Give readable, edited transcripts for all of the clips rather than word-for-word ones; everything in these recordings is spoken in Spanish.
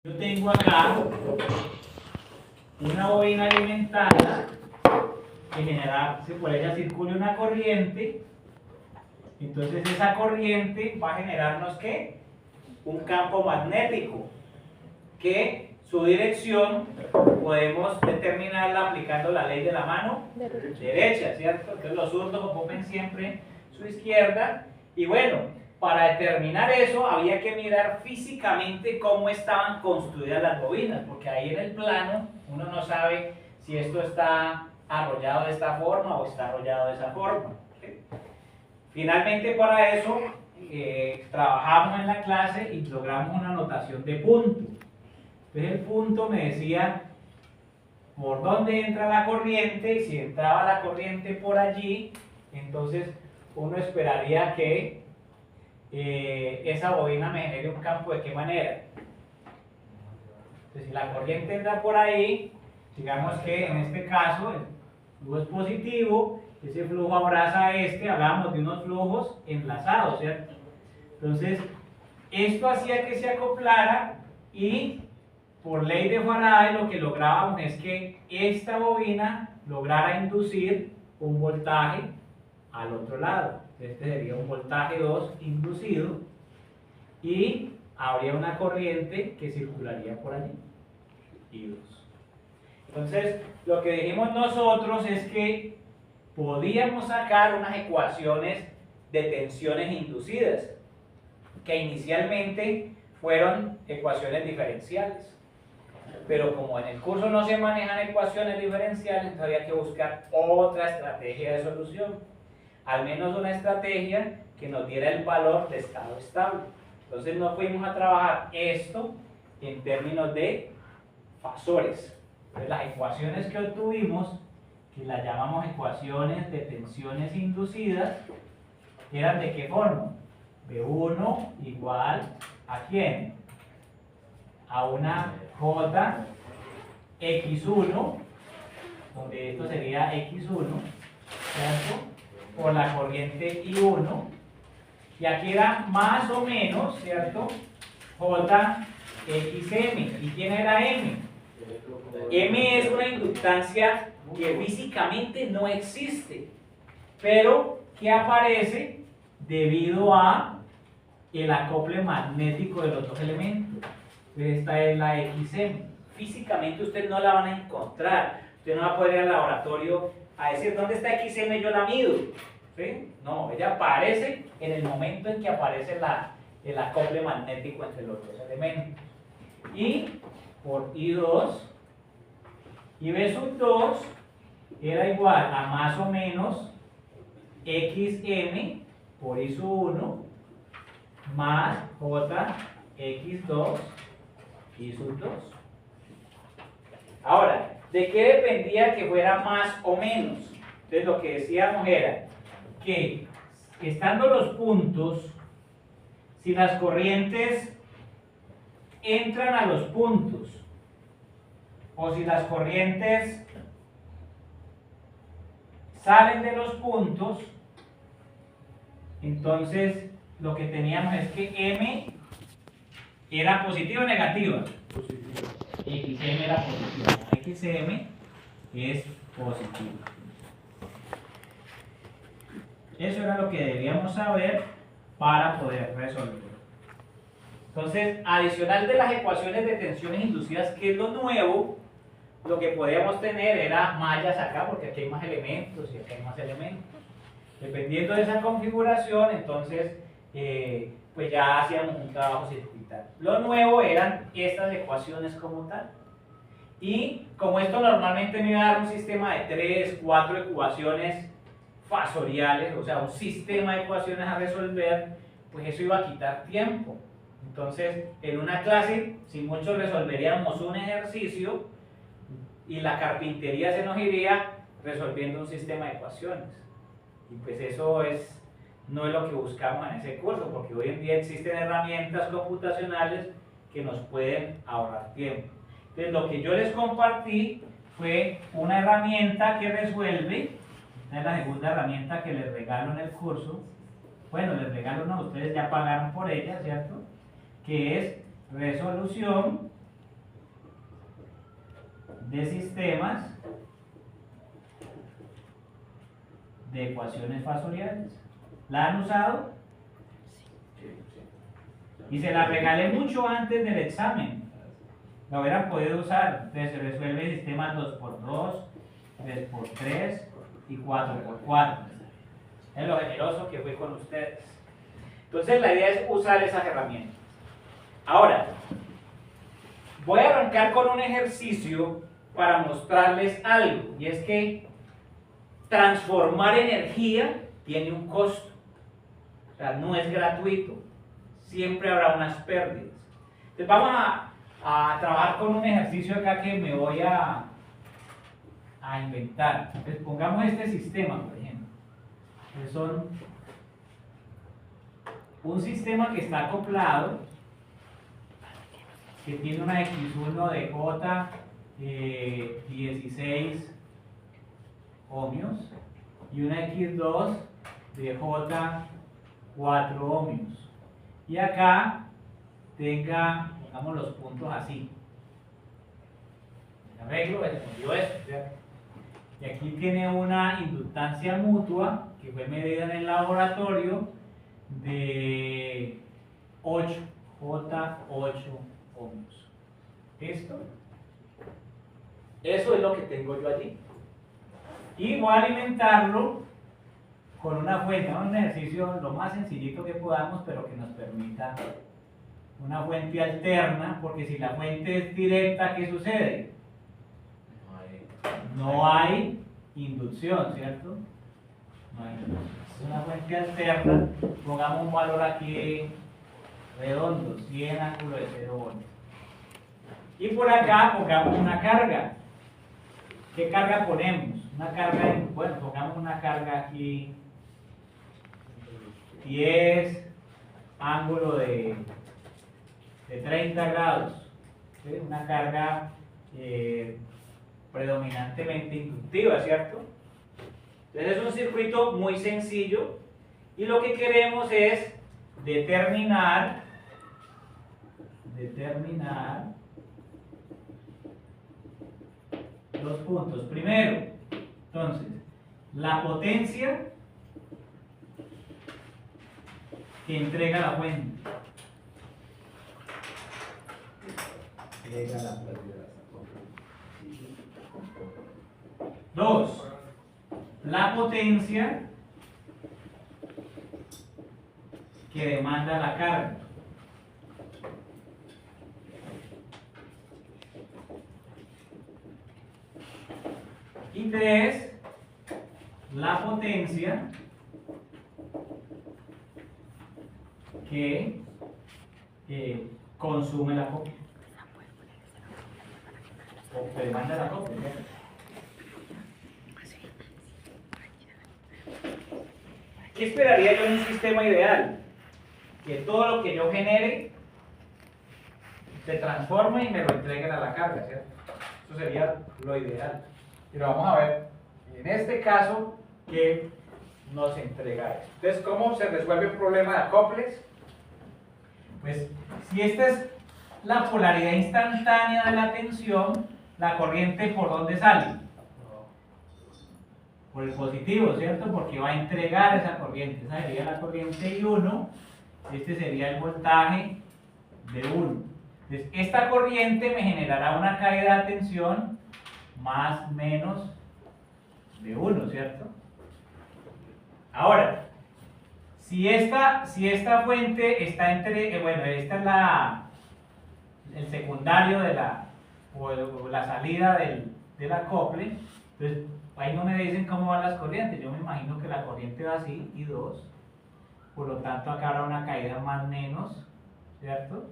Yo tengo acá una bobina alimentada que genera, por ella circula una corriente. Entonces esa corriente va a generarnos ¿qué? Un campo magnético que su dirección podemos determinarla aplicando la ley de la mano derecha, ¿cierto? Entonces los zurdos ocupen siempre su izquierda. Y bueno, para determinar eso había que mirar físicamente cómo estaban construidas las bobinas, porque ahí en el plano uno no sabe si esto está arrollado de esta forma o está arrollado de esa forma. ¿Sí? Finalmente para eso trabajamos en la clase y logramos una notación de punto. Entonces el punto me decía por dónde entra la corriente, y si entraba la corriente por allí, entonces uno esperaría que esa bobina me genere un campo de qué manera. Entonces si la corriente entra por ahí, digamos que en este caso el flujo es positivo, ese flujo abraza a este, hablamos de unos flujos enlazados, ¿cierto? Entonces esto hacía que se acoplara y por ley de Faraday lo que lográbamos es que esta bobina lograra inducir un voltaje al otro lado. Este sería un voltaje 2 inducido y habría una corriente que circularía por allí. I2. Entonces, lo que dijimos nosotros es que podíamos sacar unas ecuaciones de tensiones inducidas, que inicialmente fueron ecuaciones diferenciales. Pero como en el curso no se manejan ecuaciones diferenciales, entonces había que buscar otra estrategia de solución. Al menos una estrategia que nos diera el valor de estado estable. Entonces nos fuimos a trabajar esto en términos de fasores. Entonces las ecuaciones que obtuvimos, que las llamamos ecuaciones de tensiones inducidas, eran de qué forma. B1 igual a ¿quién? A una J X1, donde esto sería X1, ¿cierto? Por la corriente I1, y aquí era más o menos, ¿cierto? JXM. ¿Y quién era M? M es una inductancia que físicamente no existe, pero que aparece debido a el acople magnético de los dos elementos. Entonces esta es la XM. Físicamente ustedes no la van a encontrar. Usted no va a poder ir al laboratorio a decir ¿dónde está XM? Yo la mido. ¿Sí? No, ella aparece en el momento en que aparece el acople magnético entre los dos elementos. Y por I2, y B sub 2 era igual a más o menos XM por I sub 1 más JX2 I sub 2. Ahora, ¿de qué dependía que fuera más o menos? Entonces lo que decíamos era que estando los puntos, si las corrientes entran a los puntos o si las corrientes salen de los puntos, entonces lo que teníamos es que M era positiva o negativa. XM era positiva. XM es positivo. Eso era lo que debíamos saber para poder resolver. Entonces, adicional de las ecuaciones de tensiones inducidas, que es lo nuevo, lo que podíamos tener era mallas acá, porque aquí hay más elementos y aquí hay más elementos. Dependiendo de esa configuración, entonces, pues ya hacíamos un trabajo circuitario. Lo nuevo eran estas ecuaciones como tal. Y como esto normalmente me iba a dar un sistema de 3, 4 ecuaciones fasoriales, o sea, un sistema de ecuaciones a resolver, pues eso iba a quitar tiempo. Entonces, en una clase, si mucho resolveríamos un ejercicio y la carpintería se nos iría resolviendo un sistema de ecuaciones. Y pues eso no es lo que buscamos en ese curso, porque hoy en día existen herramientas computacionales que nos pueden ahorrar tiempo. Entonces, lo que yo les compartí fue una herramienta que resuelve. Esta es la segunda herramienta que les regalo en el curso. Bueno, les regalo no, ustedes ya pagaron por ella, ¿cierto? Que es resolución de sistemas de ecuaciones fasoriales. ¿La han usado? Y se la regalé mucho antes del examen. La hubieran podido usar. Entonces se resuelve el sistema 2×2, 3×3 y 4×4. Es lo generoso que fui con ustedes. Entonces la idea es usar esas herramientas. Ahora, voy a arrancar con un ejercicio para mostrarles algo. Y es que transformar energía tiene un costo. O sea, no es gratuito. Siempre habrá unas pérdidas. Entonces vamos a trabajar con un ejercicio acá que me voy a inventar. Entonces pongamos este sistema, por ejemplo. Que son un sistema que está acoplado, que tiene una X1 de J 16 ohmios y una X2 de J 4 ohmios. Y acá tenga, pongamos los puntos así. Arreglo, se movió esto, ¿cierto? Y aquí tiene una inductancia mutua que fue medida en el laboratorio de 8, J8 ohmios. ¿Listo? Eso es lo que tengo yo allí. Y voy a alimentarlo con una fuente, un ejercicio lo más sencillito que podamos, pero que nos permita una fuente alterna, porque si la fuente es directa, ¿qué sucede? No hay inducción, ¿cierto? No hay inducción. Es una fuente alterna, pongamos un valor aquí redondo, 100 ángulo de 0 voltios. Y por acá pongamos una carga. ¿Qué carga ponemos? Una carga, bueno, pongamos una carga aquí 10 ángulo de 30 grados. ¿Sí? Una carga predominantemente inductiva, ¿cierto? Entonces es un circuito muy sencillo y lo que queremos es determinar los puntos. Primero, entonces, la potencia que entrega la fuente. Dos, la potencia que demanda la carga. Y tres, la potencia que consume la copia. O que demanda la copia. ¿Qué esperaría yo en un sistema ideal? Que todo lo que yo genere se transforme y me lo entreguen a la carga, ¿cierto? Eso sería lo ideal. Pero vamos a ver, en este caso, ¿qué nos entrega esto? Entonces, ¿cómo se resuelve un problema de acoples? Pues, si esta es la polaridad instantánea de la tensión, la corriente, ¿por dónde sale? Por el positivo, ¿cierto? Porque va a entregar esa corriente. Esa sería la corriente I1, este sería el voltaje de 1. Entonces, esta corriente me generará una caída de tensión más menos de 1, ¿cierto? Ahora, si esta fuente está entre, bueno, esta es el secundario de o la salida del acople, entonces ahí no me dicen cómo van las corrientes, yo me imagino que la corriente va así, y 2, por lo tanto acá habrá una caída más menos, ¿cierto?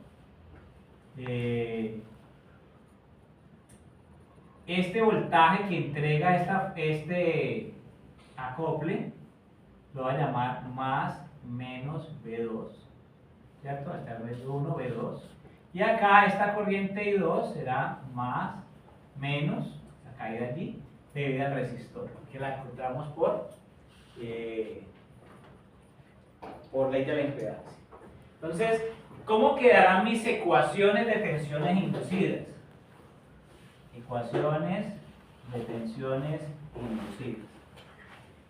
Este voltaje que entrega este acople lo voy a llamar más menos V2, ¿cierto? Hasta el V1, V2. Y acá esta corriente I2 será más menos, la caída allí, debido al resistor, que la encontramos por ley de la impedancia. Entonces, ¿cómo quedarán mis ecuaciones de tensiones inducidas? ecuaciones de tensiones inducidas.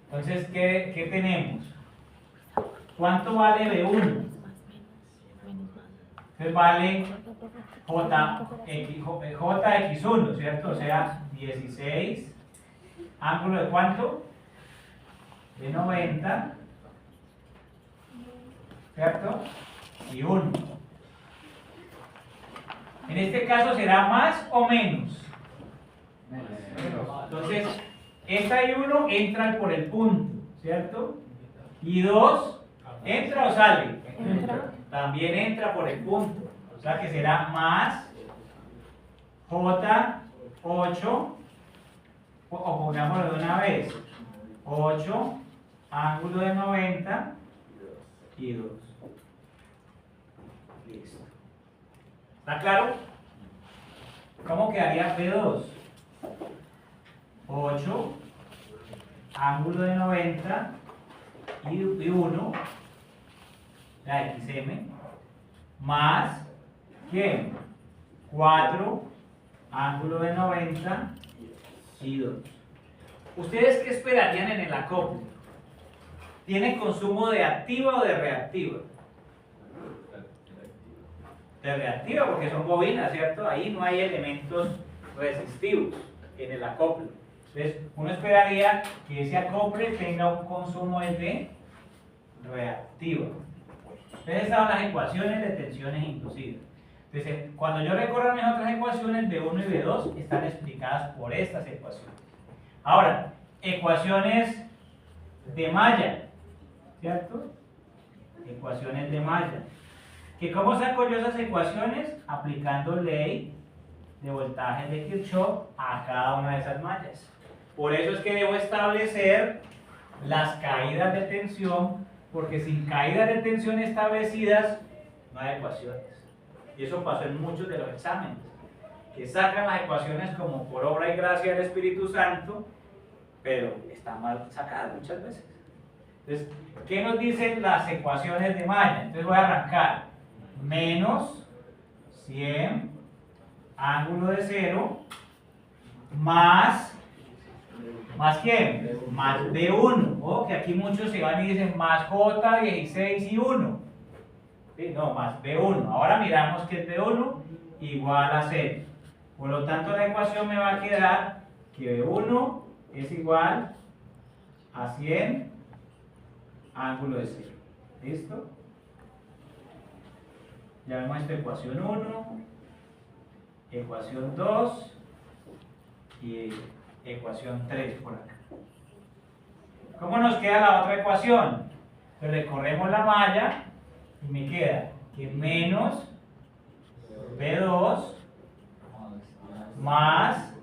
Entonces, ¿qué tenemos? ¿Cuánto vale B1? Entonces vale JX1, ¿cierto? O sea, 16, ángulo de ¿cuánto? De 90, ¿cierto? Y 1. En este caso será más o menos. Entonces, esta y 1 entran por el punto, ¿cierto? Y 2, ¿entra o sale? Entra. También entra por el punto. O sea que será más J8, o pongámoslo de una vez, 8, ángulo de 90 y 2. Listo. ¿Está claro? ¿Cómo quedaría P2? 8, ángulo de 90 y 1, la XM, más, ¿quién? 4, ángulo de 90 y 2. ¿Ustedes qué esperarían en el acople? ¿Tiene consumo de activa o de reactiva? De reactiva, porque son bobinas, ¿cierto? Ahí no hay elementos resistivos en el acople. Entonces, uno esperaría que ese acople tenga un consumo de reactiva. Entonces, estas son las ecuaciones de tensiones inducidas. Entonces, cuando yo recorro mis otras ecuaciones, B1 y B2 están explicadas por estas ecuaciones. Ahora, ecuaciones de malla, ¿cierto? Ecuaciones de malla. ¿Que cómo saco yo esas ecuaciones? Aplicando ley de voltaje de Kirchhoff a cada una de esas mallas. Por eso es que debo establecer las caídas de tensión, porque sin caídas de tensión establecidas no hay ecuaciones. Y eso pasó en muchos de los exámenes, que sacan las ecuaciones como por obra y gracia del Espíritu Santo, pero están mal sacadas muchas veces. Entonces, ¿qué nos dicen las ecuaciones de malla? Entonces voy a arrancar. Menos 100, ángulo de 0, más ¿quién? Más B1. Oh, que aquí muchos se van y dicen más J16 y 1. ¿Sí? No, más B1. Ahora miramos que es B1 igual a 0. Por lo tanto, la ecuación me va a quedar que B1 es igual a 100, ángulo de 0. ¿Listo? Llamemos esta ecuación 1, ecuación 2 y ecuación 3 por acá. ¿Cómo nos queda la otra ecuación? Pues recorremos la malla y me queda que menos B2 más,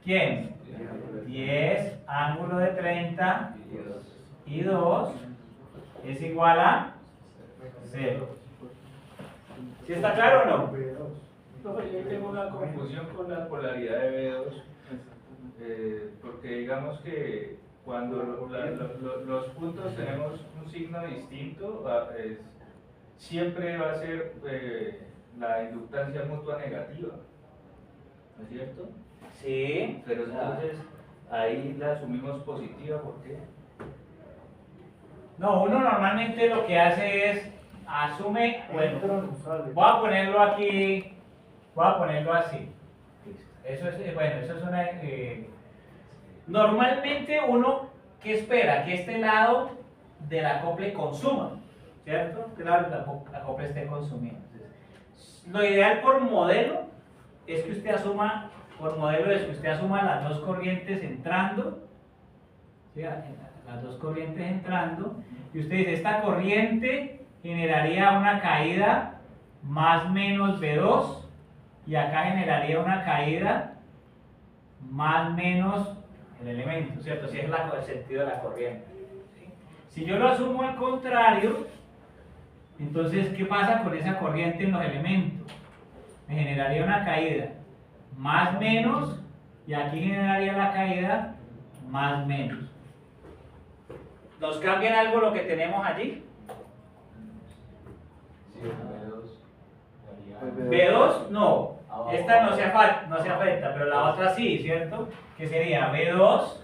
¿quién? 10, ángulo de 30 y 2 es igual a 0. ¿Sí está claro o no? Profe, yo tengo una confusión con la polaridad de B2, porque digamos que cuando los puntos tenemos un signo distinto, siempre va a ser la inductancia mutua negativa, ¿no es cierto? Sí. Pero entonces ahí la asumimos positiva, ¿por qué? No, uno normalmente lo que hace es asume, bueno, voy a ponerlo aquí, voy a ponerlo así. Eso es, bueno, eso es una... normalmente uno, ¿qué espera? Que este lado del acople consuma, ¿cierto? Que el lado del acople esté consumiendo. Lo ideal por modelo es que usted asuma, por modelo es que usted asuma las dos corrientes entrando, ¿sí? Las dos corrientes entrando, y usted dice, esta corriente generaría una caída más menos B2 y acá generaría una caída más menos el elemento, ¿cierto? Si es el sentido de la corriente. ¿Sí? Si yo lo asumo al contrario, entonces, ¿qué pasa con esa corriente en los elementos? Me generaría una caída más menos y aquí generaría la caída más menos. ¿Nos cambian algo lo que tenemos allí? Sí, B2. B2 no. Esta no se afecta, pero la otra sí, ¿cierto? Que sería B2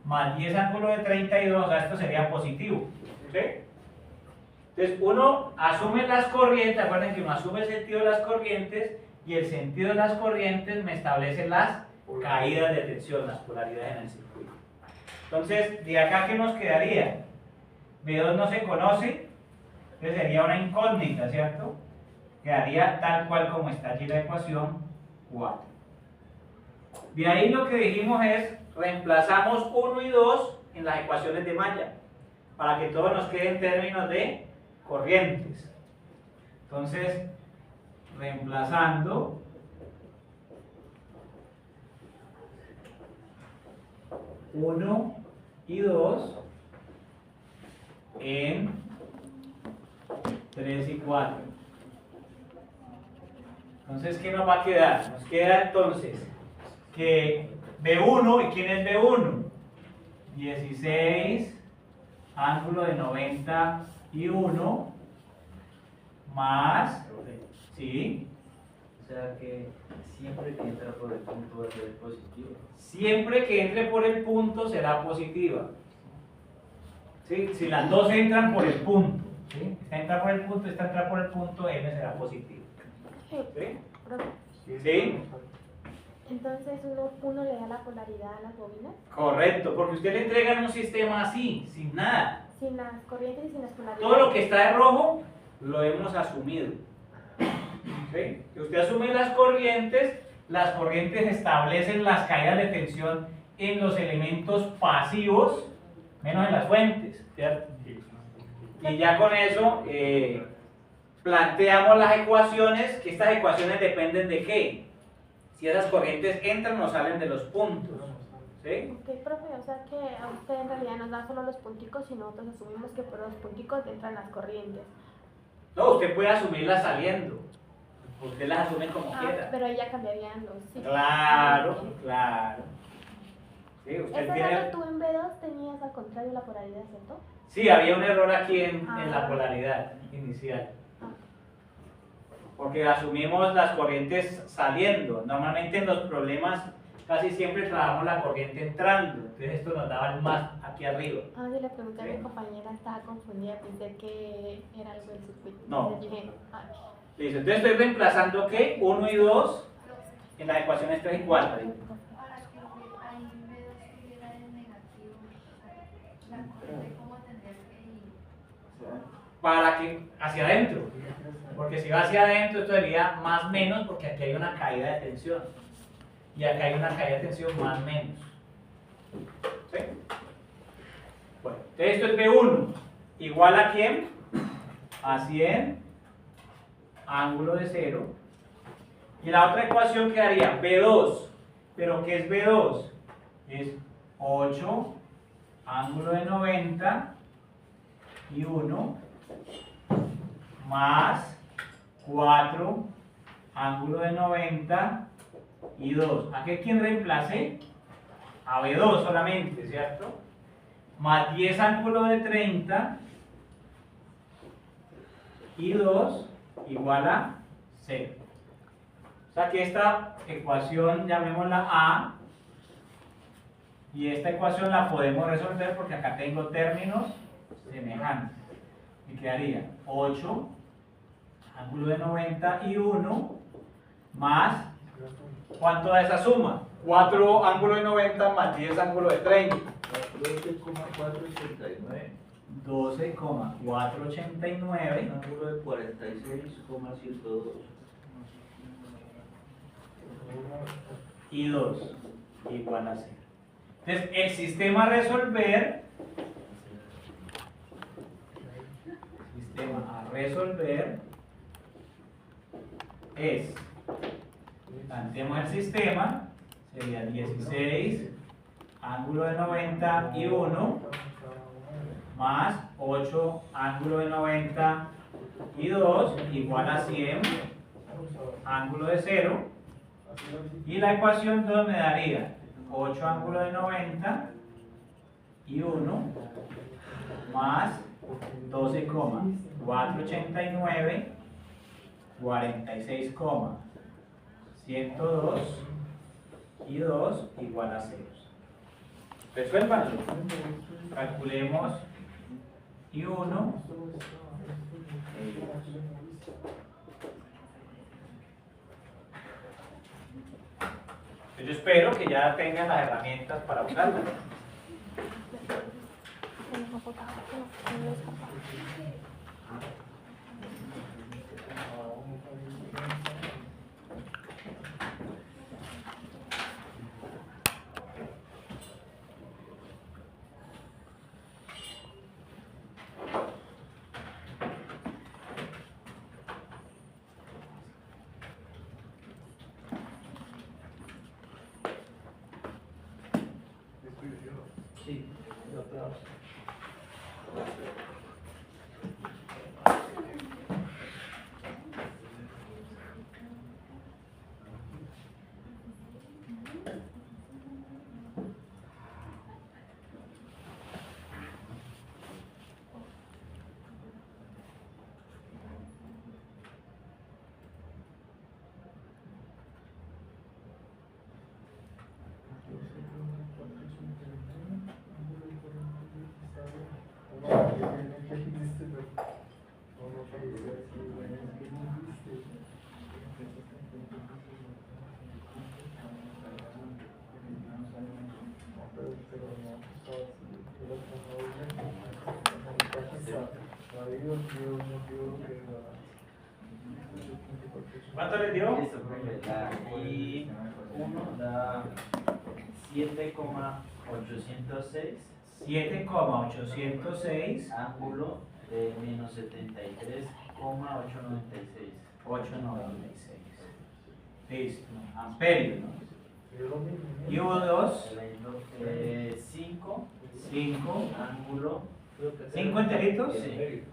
más 10 ángulo de 32, o sea, esto sería positivo. ¿Sí? Entonces uno asume las corrientes, acuérdense que uno asume el sentido de las corrientes y el sentido de las corrientes me establece las caídas de tensión, las polaridades en el circuito. Entonces, de acá, ¿qué nos quedaría? B2 no se conoce, entonces sería una incógnita, ¿cierto? Quedaría tal cual como está allí la ecuación 4. De ahí lo que dijimos es, reemplazamos 1 y 2 en las ecuaciones de malla, para que todo nos quede en términos de corrientes. Entonces, reemplazando 1 y 2 en 3 y 4. Entonces, ¿qué nos va a quedar? Nos queda entonces que B1, ¿y quién es B1? 16 ángulo de 91 más, ¿sí? O sea que siempre que entra por el punto va a ser positivo. Siempre que entre por el punto será positiva. ¿Sí? Si las dos entran por el punto, ¿sí? Esta entra por el punto, esta entra por el punto, M será positivo. ¿Sí? ¿Sí? Entonces uno le da la polaridad a las bobinas, Correcto, porque usted le entrega en un sistema así, sin nada. sin las corrientes y sin las polaridades. Todo lo que está de rojo lo hemos asumido. ¿Sí? Si usted asume las corrientes establecen las caídas de tensión en los elementos pasivos, menos en las fuentes, ¿cierto? Y ya con eso planteamos las ecuaciones, que estas ecuaciones dependen de qué. Si esas corrientes entran o salen de los puntos. ¿Sí? Ok, profe, o sea que a usted en realidad nos da solo los punticos y nosotros asumimos que por los punticos entran las corrientes. No, usted puede asumirlas saliendo. Usted las asume como quiera. Pero ahí ya cambiarían los ciclos. Claro, claro. Sí, usted Esta tiene... que tú en B2 tenías al contrario la polaridad, ¿cierto? Sí, había un error aquí en la polaridad inicial. Porque asumimos las corrientes saliendo. Normalmente en los problemas casi siempre trabajamos la corriente entrando. Entonces esto nos daba el más aquí arriba. Sí, le pregunté a Sí. mi compañera, estaba confundida, pensé que era algo del circuito. No. Entonces dije, Listo, entonces estoy reemplazando ¿qué? 1 y 2 en las ecuaciones 3 y 4. Para que ahí B2 estuviera en negativo, la corriente cómo tendría que ir. Para que hacia adentro. Porque si va hacia adentro, esto sería más menos, porque aquí hay una caída de tensión. Y acá hay una caída de tensión más menos. ¿Sí? Bueno, entonces esto es B1. ¿Igual a quién? A 100 ángulo de 0. Y la otra ecuación quedaría B2. ¿Pero qué es B2? Es 8 ángulo de 90 y 1 más 4 ángulo de 90 y 2. ¿A qué quién reemplacé? A B2 solamente, ¿cierto? Más 10 ángulo de 30 y 2 igual a 0. O sea que esta ecuación llamémosla A y esta ecuación la podemos resolver porque acá tengo términos semejantes. Y quedaría 8 ángulo de 91 más, ¿cuánto da esa suma? 4 ángulo de 90 más 10 ángulo de 30. 12,489. 12,489 Ángulo de 46,102. y 2 igual a 0. Entonces, el sistema a resolver es, planteemos el sistema, sería 16 ángulo de 91 más 8 ángulo de 90 y 2 igual a 100 ángulo de 0. Y la ecuación 2 me daría 8 ángulo de 90 y 1 más 12,489 46,102 102 y 2 igual a 0. Resuélvanlo. Calculemos y 1 y 2. Yo espero que ya tengan las herramientas para usarlas. Sí, doctor. ¿Cuánto les dio? Listo, profe. La I1 da 7,806. 7,806. Ángulo de menos 73,896. 896. Listo. Amperio, ¿no? Y U2, 5. 5. Ángulo. 5 enteritos. Sí.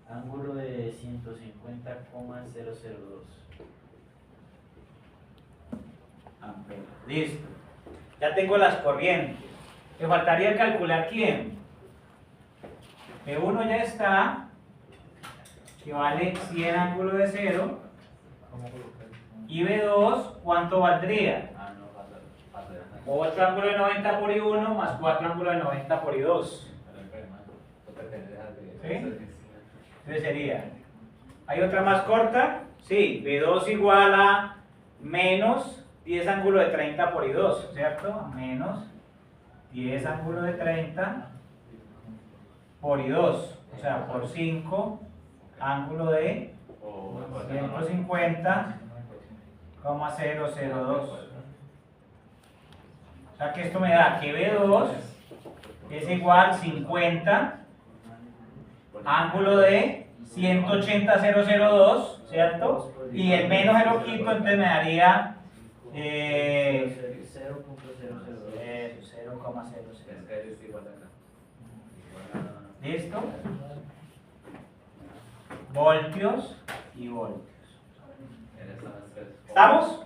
Ángulo de 150,002. Amperio. Listo. Ya tengo las corrientes. Me faltaría calcular quién. B1 ya está, que vale 100 ángulo de 0. Y B2, ¿cuánto valdría? Ah, no, pasa. 8 ángulo de 90 por I1 más 4 ángulo de 90 por I2. ¿Sí? Entonces sería, ¿hay otra más corta? Sí, B2 igual a menos 10 ángulo de 30 por I2, ¿cierto? Menos 10 ángulo de 30 por I2, o sea, por 5 ángulo de 150,002. O sea que esto me da que B2 es igual a 50 ángulo de 180,002, ¿cierto? Y el menos el quito, entonces me daría 0,00. ¿Listo? Voltios y voltios. ¿Estamos?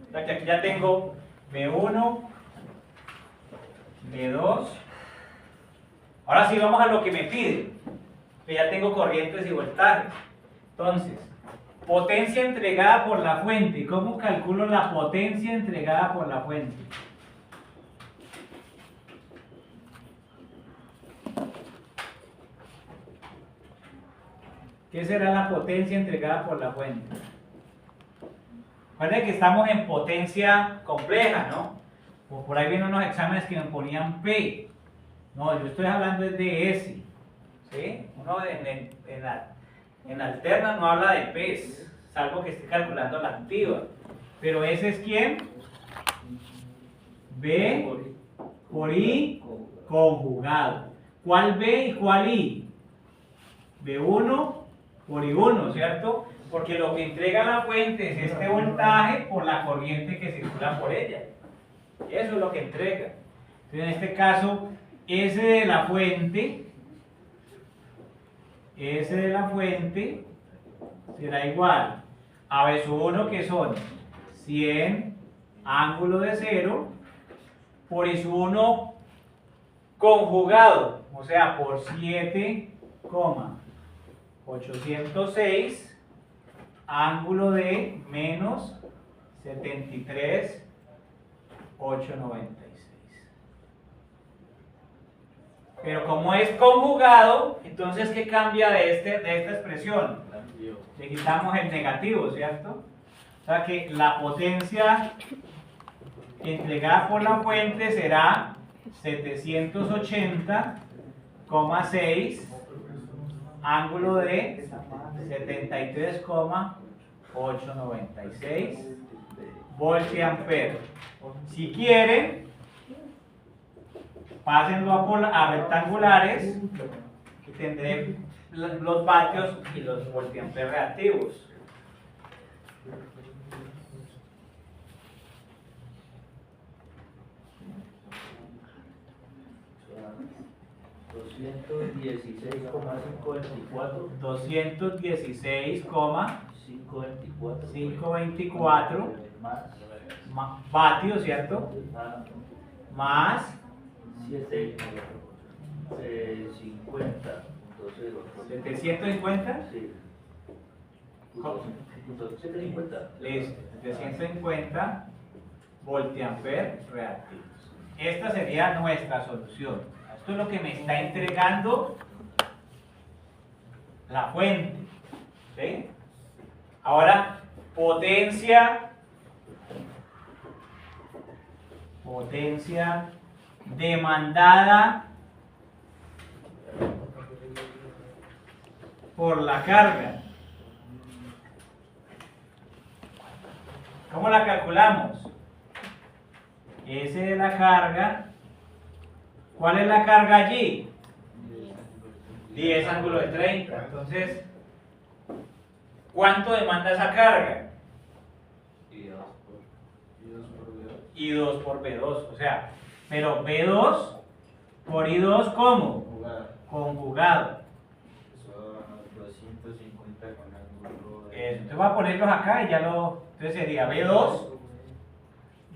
O sea que aquí ya tengo B1, B2. Ahora sí vamos a lo que me pide. Que ya tengo corrientes y voltajes. Entonces, potencia entregada por la fuente. ¿Cómo calculo la potencia entregada por la fuente? ¿Qué será la potencia entregada por la fuente? Recuerden que estamos en potencia compleja, ¿no? Por ahí vienen unos exámenes que me ponían P. No, yo estoy hablando de S. ¿Sí? Uno en alterna no habla de P, salvo que esté calculando la activa. Pero ese es ¿quién? B por I conjugado. ¿Cuál B y cuál I? B1 por I1, ¿cierto? Porque lo que entrega la fuente es este voltaje por la corriente que circula por ella. Eso es lo que entrega. Entonces, en este caso, S de la fuente será igual a B1, que son 100 ángulo de 0 por I1 conjugado, o sea, por 7,806 ángulo de menos 73,896. Pero como es conjugado, entonces ¿qué cambia de esta expresión? Le quitamos el negativo, ¿cierto? O sea que la potencia entregada por la fuente será 780,6 ángulo de 73,896 voltiamperes. Si quieren, pásenlo a rectangulares y tendré los vatios y los voltiamperes reactivos. $216,524 vatios, ¿cierto? Más 750. 750. Sí. ¿Cómo? 750. Listo, 750 voltiamperes reactivos. Esta sería nuestra solución. Esto es lo que me está entregando la fuente. ¿Sí? Ahora, potencia demandada por la carga. ¿Cómo la calculamos? S de la carga. ¿Cuál es la carga allí? 10 ángulo de 30. Entonces, ¿cuánto demanda esa carga? I2 por B2. O sea, pero B2 por I2, ¿cómo? Conjugado. Son 250 con ángulo de... Eso. Entonces voy a ponerlos acá y ya lo... Entonces sería B2,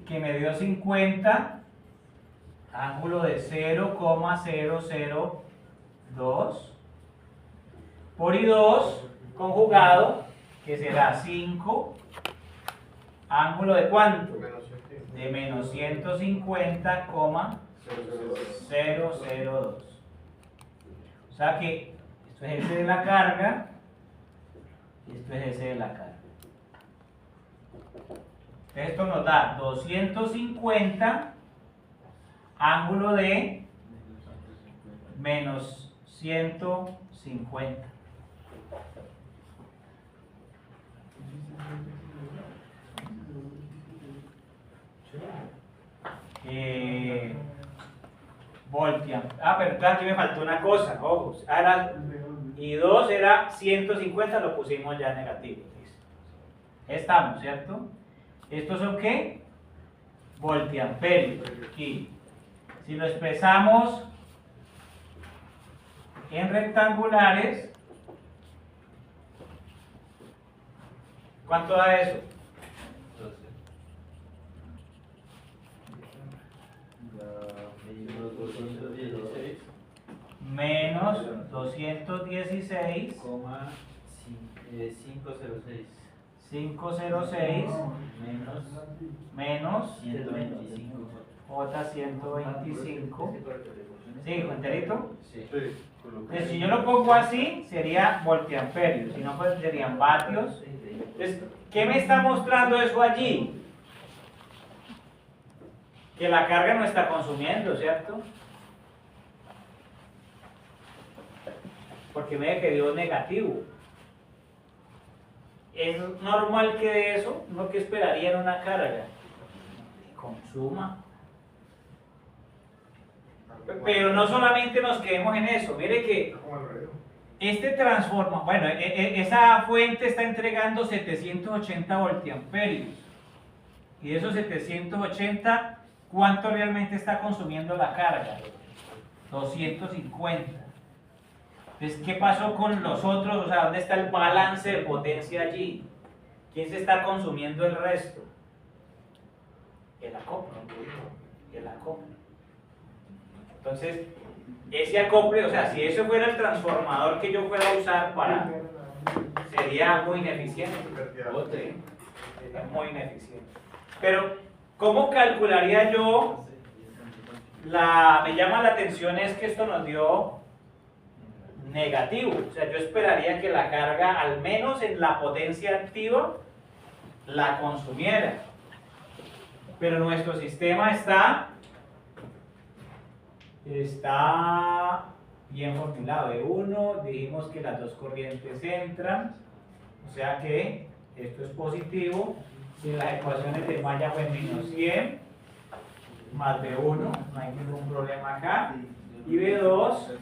que me dio 50, ángulo de 0,002, por I2 conjugado, que será 5, ángulo de ¿cuánto? De menos 150,002. O sea que esto es S de la carga y esto es S de la carga. Esto nos da 250 ángulo de menos 150. Voltiamperes. Pero aquí me faltó una cosa, ojo. Ahora, I2 era 150, lo pusimos ya negativo. Estamos, ¿cierto? ¿Estos son qué? Voltiamperios. Aquí. Si lo expresamos en rectangulares, ¿cuánto da eso? Menos 216, 506 menos 125. J 125. ¿Sí, enterito? Sí. Entonces, si yo lo pongo así, sería voltiamperios, si no, pues serían vatios. Entonces, ¿qué me está mostrando eso allí? Que la carga no está consumiendo, ¿cierto? Porque me quedó negativo. Es normal que de eso, no que esperaría en una carga, consuma. Pero no solamente nos quedemos en eso, mire que este transforma, bueno, esa fuente está entregando 780 voltiamperios. Y de esos 780, ¿cuánto realmente está consumiendo la carga? 250. Entonces, ¿qué pasó con los otros? O sea, ¿dónde está el balance de potencia allí? ¿Quién se está consumiendo el resto? El acople. El acople. Entonces, ese acople, o sea, si eso fuera el transformador que yo fuera a usar para, sería muy ineficiente. sería muy ineficiente. Pero, ¿cómo calcularía yo? Me llama la atención es que esto nos dio negativo. O sea, yo esperaría que la carga, al menos en la potencia activa, la consumiera. Pero nuestro sistema está bien formulado. De 1, dijimos que las dos corrientes entran, o sea que esto es positivo. Si las ecuaciones de malla fue menos 100 más B1, no hay ningún problema acá. Y B2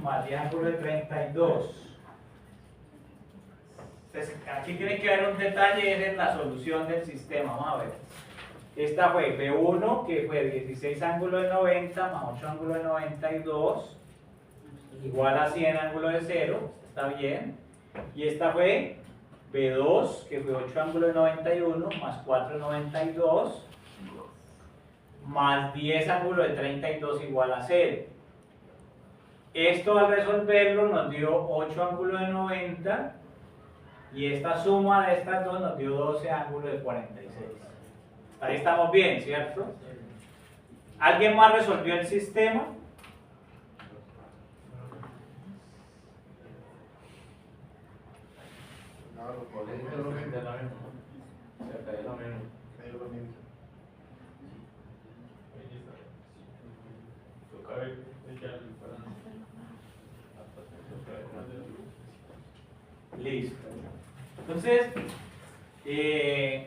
más 10 ángulo de 32. Entonces, aquí tiene que haber un detalle, es en la solución del sistema. Vamos a ver. Esta fue B1, que fue 16 ángulo de 90 más 8 ángulo de 92, igual a 100 ángulo de 0, está bien. Y esta fue B2, que fue 8 ángulo de 91 más 4 de 92, más 10 ángulo de 32 igual a 0. Esto al resolverlo nos dio 8 ángulo de 90 y esta suma de estas dos nos dio 12 ángulo de 46. Ahí estamos bien, ¿cierto? ¿Alguien más resolvió el sistema? Listo. Entonces, ¿y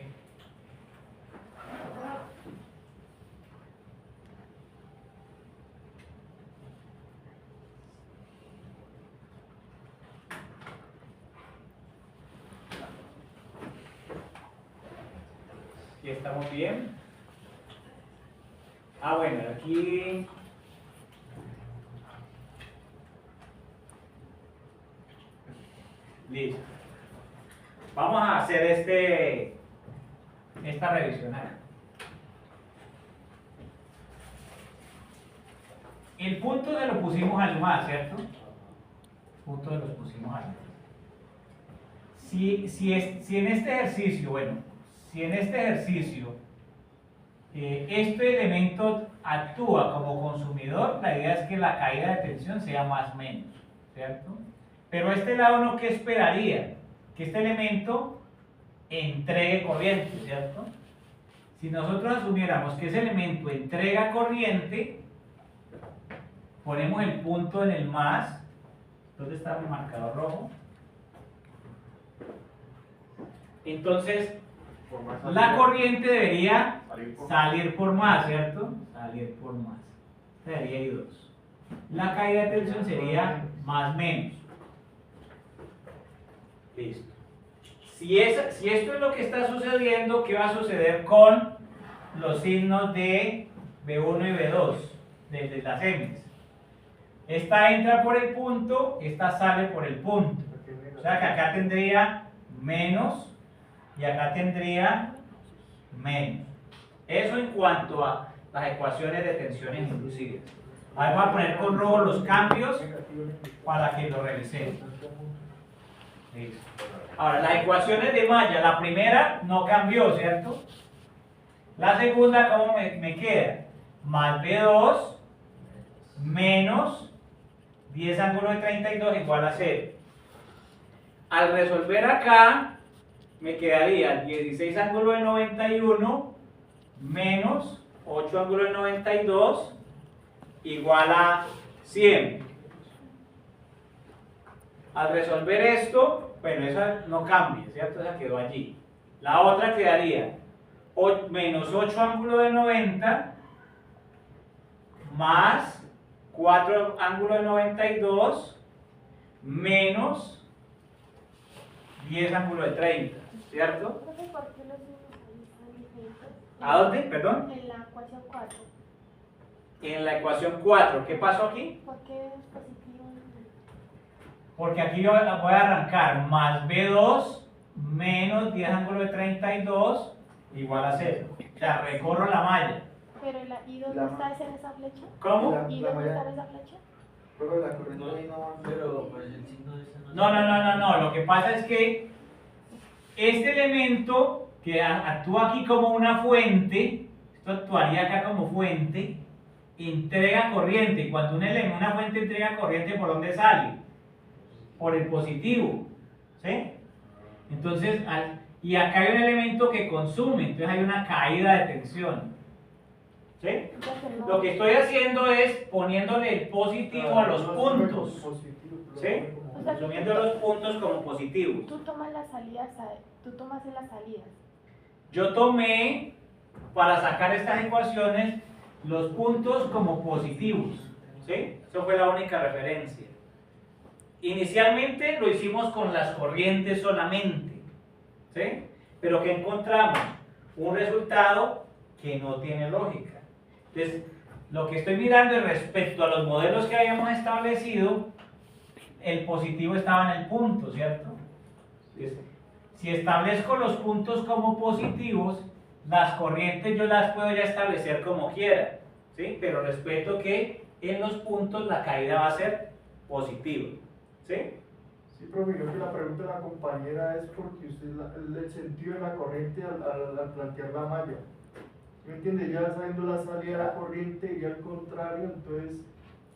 estamos bien? Bueno, aquí listo. Vamos a hacer esta revisión acá. El punto se lo pusimos al más, ¿cierto? El punto se lo pusimos al más. Si en este ejercicio, este elemento actúa como consumidor, la idea es que la caída de tensión sea más o menos, ¿cierto? Pero este lado no, ¿qué esperaría? Que este elemento entregue corriente, ¿cierto? Si nosotros asumiéramos que ese elemento entrega corriente, ponemos el punto en el más. ¿Dónde está mi marcador rojo? Entonces, la corriente debería salir por más, ¿cierto? Salir por más. Sería I2. La caída de tensión sería más menos. Listo. Si esto es lo que está sucediendo, ¿qué va a suceder con los signos de B1 y B2? Desde las M's. Esta entra por el punto, esta sale por el punto. O sea que acá tendría menos y acá tendría menos. Eso en cuanto a las ecuaciones de tensiones inducidas. Ahí voy a poner con rojo los cambios para que lo revisemos. Listo. Ahora, las ecuaciones de malla, la primera no cambió, ¿cierto? La segunda, ¿cómo me queda? Más B2 menos 10 ángulo de 32 igual a 0. Al resolver acá, me quedaría 16 ángulo de 91 menos 8 ángulo de 92 igual a 100. Al resolver esto, bueno, esa no cambia, ¿cierto? Esa quedó allí. La otra quedaría menos 8 ángulo de 90 más 4 ángulo de 92 menos 10 ángulo de 30, ¿cierto? ¿Por qué los signos ahí están diferentes? ¿A dónde? Perdón. En la ecuación 4. En la ecuación 4, ¿qué pasó aquí? ¿Por qué es positivo? Porque aquí yo voy a arrancar más B2 menos 10 ángulo de 32 igual a 0. O sea, recorro la malla. Pero ¿y dónde está en esa flecha? ¿Cómo? ¿Y dónde está en esa flecha? Pero la corriente ahí no va. Pero pues el signo de ese No. Lo que pasa es que este elemento que actúa aquí como una fuente, esto actuaría acá como fuente, entrega corriente. Y cuando una fuente entrega corriente, ¿por dónde sale? Por el positivo, ¿sí? Entonces, y acá hay un elemento que consume, entonces hay una caída de tensión, ¿sí? Lo que estoy haciendo es poniéndole el positivo a los puntos, ¿sí? Consumiendo los puntos como positivos. Tú tomas las salidas, tú tomas en las salidas. Yo tomé, para sacar estas ecuaciones, los puntos como positivos, ¿sí? Eso fue la única referencia. Inicialmente lo hicimos con las corrientes solamente, ¿sí? Pero que encontramos un resultado que no tiene lógica. Entonces, lo que estoy mirando es respecto a los modelos que habíamos establecido, el positivo estaba en el punto, ¿cierto? Entonces, si establezco los puntos como positivos, las corrientes yo las puedo ya establecer como quiera, ¿sí? Pero respeto que en los puntos la caída va a ser positiva, ¿sí? Sí, profe, creo que la pregunta de la compañera es porque usted el sentido de la corriente al plantear la malla. ¿Me entiende? Ya sabiendo la salida de la corriente y al contrario, entonces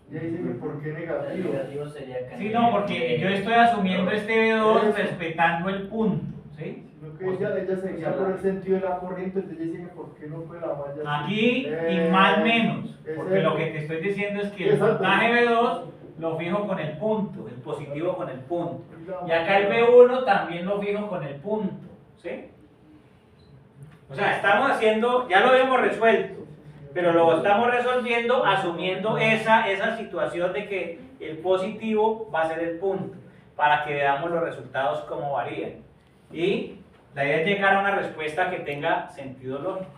ya dice que por qué El negativo. negativo sería que Sí, no, porque yo estoy asumiendo este B2 respetando el punto, ¿sí? Sino que ella seguía por el sentido de la corriente, entonces ella dice que por qué no fue la malla. Aquí y más menos, porque lo que te estoy diciendo es que el voltaje B2 lo fijo con el punto, el positivo con el punto. Y acá el B1 también lo fijo con el punto, ¿sí? O sea, estamos haciendo, ya lo habíamos resuelto, pero lo estamos resolviendo asumiendo esa situación de que el positivo va a ser el punto, para que veamos los resultados cómo varían. Y la idea es llegar a una respuesta que tenga sentido lógico.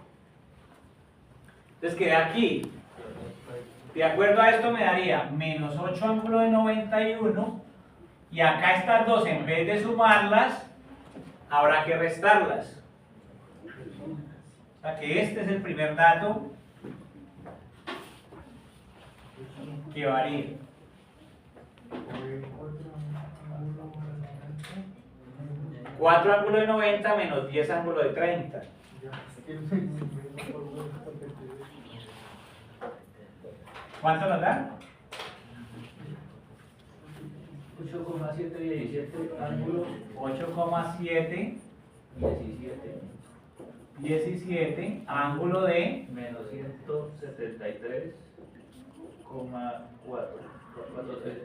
Entonces quedé aquí. De acuerdo a esto me daría menos 8 ángulo de 91, y acá estas dos, en vez de sumarlas, habrá que restarlas. O sea que este es el primer dato que varía. 4 ángulo de 90 menos 10 ángulo de 30. ¿Cuánto nos da? 8,717 ángulo 8,7 17 17 ángulo de menos 173,443.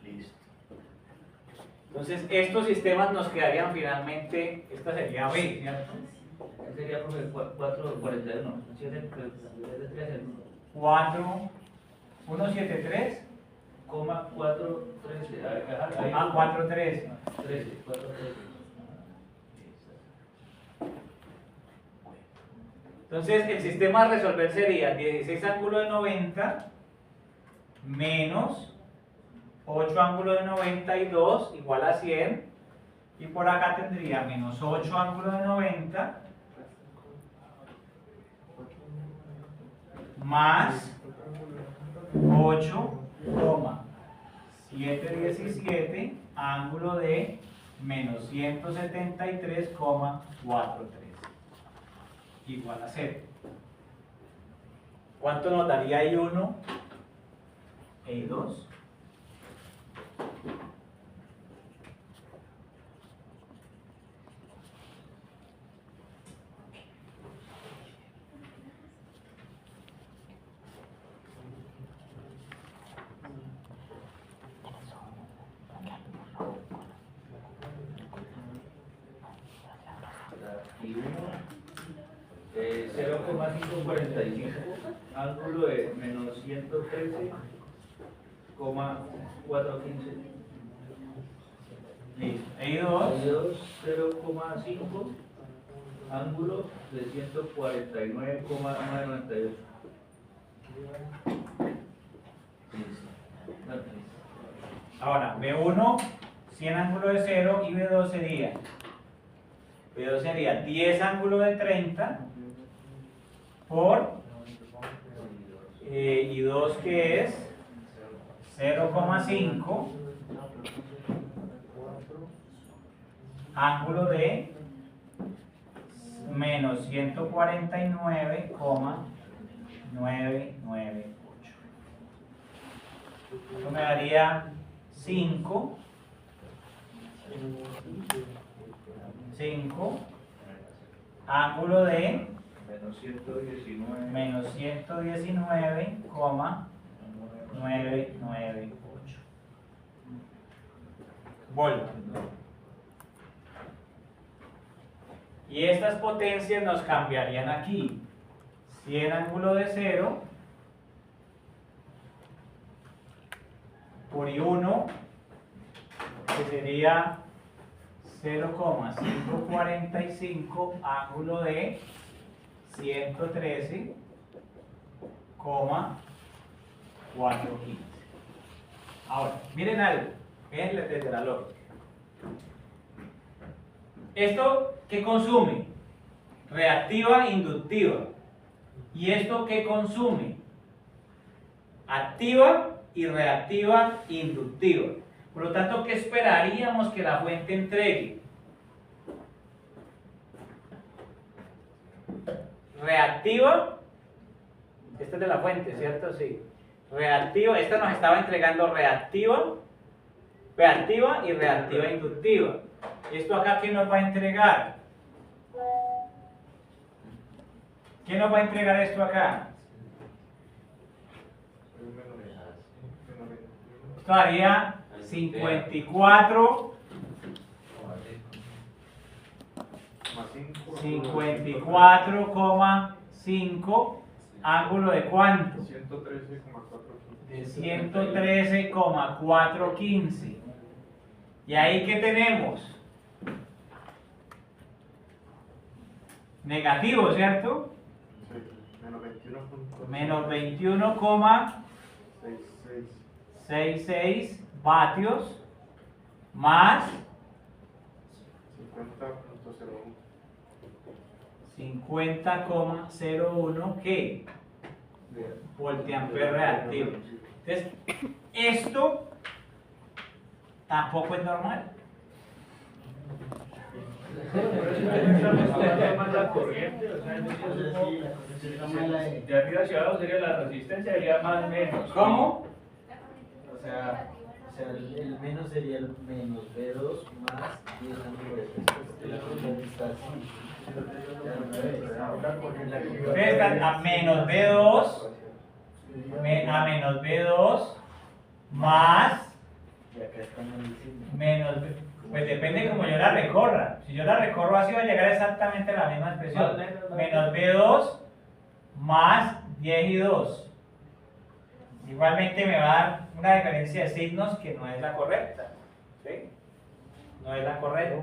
Listo. Entonces estos sistemas nos quedarían finalmente, esta sería B, ¿cierto? Ese sería porque 441, 7, 4, 173, 413. ah, 413. 413. Entonces el sistema a resolver sería 16 ángulo de 90 menos 8 ángulo de 92 igual a 100, y por acá tendría menos 8 ángulo de 90 más 8,717 ángulo de menos 173,43 igual a 0. ¿Cuánto nos daría I1 e I2? Y 0,545 ángulo de menos 113,415. Listo. I2 Y 2, 0,5 ángulo de 149,998. Listo. Ahora, B1, 100 ángulo de 0, y B2 sería 10 ángulo de 30 por y 2 que es 0,5 ángulo de menos 149,998. Esto me daría 5, ángulo de menos 119,998 voltios. Y estas potencias nos cambiarían aquí. 100 ángulo de 0 por I1, que sería 0,545 ángulo de 113,415. Ahora, miren algo, fíjense desde la lógica. ¿Esto qué consume? Reactiva e inductiva. ¿Y esto qué consume? Activa y reactiva e inductiva. Por lo tanto, ¿qué esperaríamos que la fuente entregue? Reactiva. Esta es de la fuente, ¿cierto? Sí. Reactiva, esta nos estaba entregando reactiva y reactiva inductiva. ¿Esto acá qué nos va a entregar? ¿Qué nos va a entregar esto acá? Esto haría 54,5 ángulo de cuánto? 113,415. De 113,415. ¿Y ahí qué tenemos? Negativo, ¿cierto? Sí, Menos 21,66 vatios más 50,01 ¿qué? Voltiampere reactivo. Entonces, esto tampoco es normal. De arriba hacia abajo sería la resistencia, sería más menos. ¿Cómo? O sea, el menos sería el menos B2 más 10 ángulo de Ustedes están a menos B2, a menos B2 más Y acá estamos diciendo. menos B. Pues depende de cómo yo la recorra. Si yo la recorro así va a llegar exactamente a la misma expresión. Menos B2 más 10 y 2. Igualmente me va a dar una diferencia de signos que no es la correcta. ¿Sí? No es la correcta.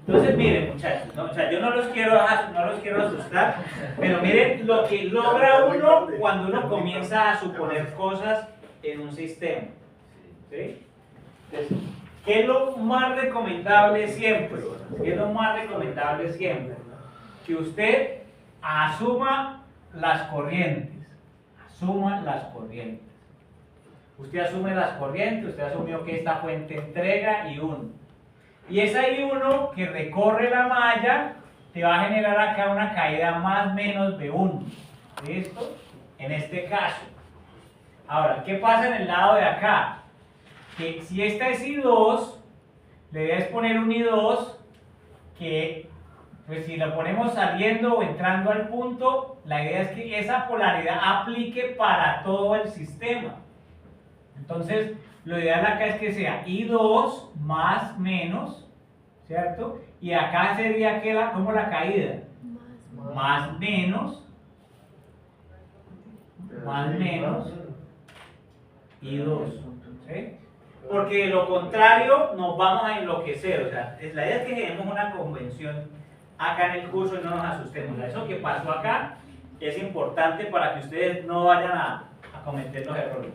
Entonces miren muchachos, ¿no? O sea, yo no los quiero asustar, pero miren lo que logra uno cuando uno comienza a suponer cosas en un sistema. ¿Sí? Entonces, ¿qué es lo más recomendable siempre? ¿Qué es lo más recomendable siempre? Que usted asuma las corrientes. Asuma las corrientes. Usted asume las corrientes, usted asumió que esta fuente entrega I1. Y esa I1 que recorre la malla te va a generar acá una caída más menos B1. ¿Listo? En este caso. Ahora, ¿qué pasa en el lado de acá? Que si esta es I2, le debes poner un I2 que, pues si lo ponemos saliendo o entrando al punto, la idea es que esa polaridad aplique para todo el sistema. Entonces, lo ideal acá es que sea I2 más menos, ¿cierto? Y acá sería que como la caída, más menos I2, ¿sí? Porque de lo contrario nos vamos a enloquecer. O sea, la idea es que tenemos una convención acá en el curso y no nos asustemos. Eso que pasó acá es importante para que ustedes no vayan a cometer los errores.